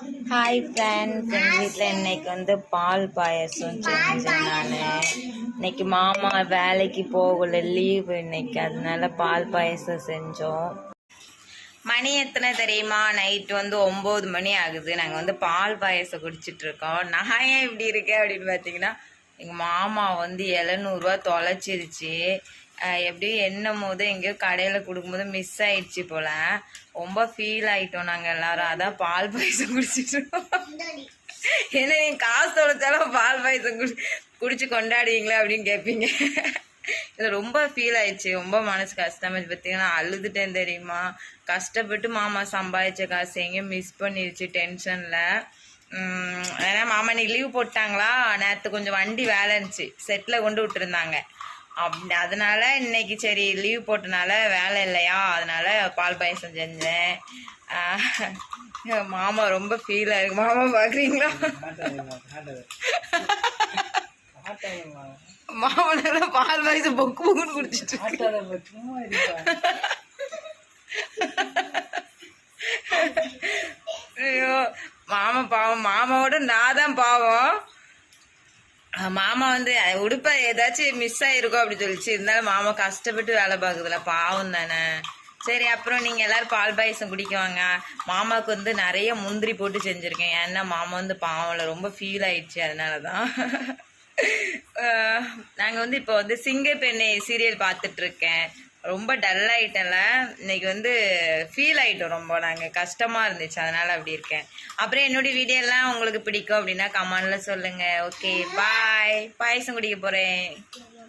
Hi friends, எங்கள் வீட்டில் இன்னைக்கு வந்து பால் பாயசம் செஞ்சேன். நான் இன்னைக்கு மாமா வேலைக்கு போகல, லீவு இன்னைக்கு, அதனால பால் பாயசம் செஞ்சோம். மணி எத்தனை தெரியுமா? நைட்டு வந்து 9 மணி ஆகுது. நாங்கள் வந்து பால் பாயசம் குடிச்சிட்ருக்கோம். நான் ஏன் இப்படி இருக்கேன் அப்படின்னு பார்த்தீங்கன்னா, எங்கள் மாமா வந்து 700 தொலைச்சிருச்சு. எப்படியும் எண்ணும் போது எங்கேயோ கடையில் கொடுக்கும்போது மிஸ் ஆயிடுச்சு போல். ரொம்ப ஃபீல் ஆகிட்டோம் நாங்கள் எல்லாரும். அதான் பால் பாயசம் குடிச்சிட்ருக்கோம். ஏன்னா நீங்கள் காசு தொலைச்சாலும் பால் பாயசம் குடிச்சு கொண்டாடுவீங்களா அப்படின்னு கேட்பீங்க. இது ரொம்ப ஃபீல் ஆயிடுச்சு. ரொம்ப மனசு கஷ்டமாச்சு. பார்த்தீங்கன்னா அழுதுட்டேன் தெரியுமா. கஷ்டப்பட்டு மாமா சம்பாதிச்ச காசு எங்கேயும் மிஸ் பண்ணிடுச்சு டென்ஷனில். ஏன்னா மாமா இன்னைக்கு லீவ் போட்டாங்களா, நேற்று கொஞ்சம் வண்டி வேலை இருந்துச்சு, செட்டில் கொண்டு விட்டுருந்தாங்க. அதனால இன்னைக்கு சரி லீவ் போட்டனால வேலை இல்லையா, அதனால பால் பாயசம் செஞ்சேன். மாமா ரொம்ப ஃபீல் ஆயிருக்கு. மாமா பார்க்குறீங்களா? மாமனால பால் பாயசம் பொக்கு பொக்குன்னு குடிச்சிட்டு ஐயோ மாமா பாவம். மாமாவோட நான் தான் பாவம். மாமா வந்து உடுப்ப ஏதாச்சும் மிஸ் ஆயிருக்கோம் அப்படி சொல்லிச்சு. இருந்தாலும் மாமா கஷ்டப்பட்டு வேலை பார்க்குதுல, பாவம் தானே. சரி, அப்புறம் நீங்கள் எல்லோரும் பால் பாயசம் குடிக்குவாங்க. மாமாவுக்கு வந்து நிறைய முந்திரி போட்டு செஞ்சுருக்கேன். ஏன்னா மாமா வந்து பாவம்ல ரொம்ப ஃபீல் ஆயிடுச்சு, அதனால தான். நாங்கள் வந்து இப்போ வந்து சிங்கப்பெண்ணை சீரியல் பார்த்துட்ருக்கேன். ரொம்ப டல் ஆகிட்டேன்ல இன்னைக்கு, வந்து ஃபீல் ஆகிட்டோம் ரொம்ப. நாங்கள் கஷ்டமாக இருந்துச்சு, அதனால் அப்படி இருக்கேன். அப்புறம் என்னுடைய வீடியோலாம் உங்களுக்கு பிடிக்கும் அப்படின்னா கமெண்டில் சொல்லுங்கள். ஓகே, பாய். பாயசம் குடிக்க போகிறேன்.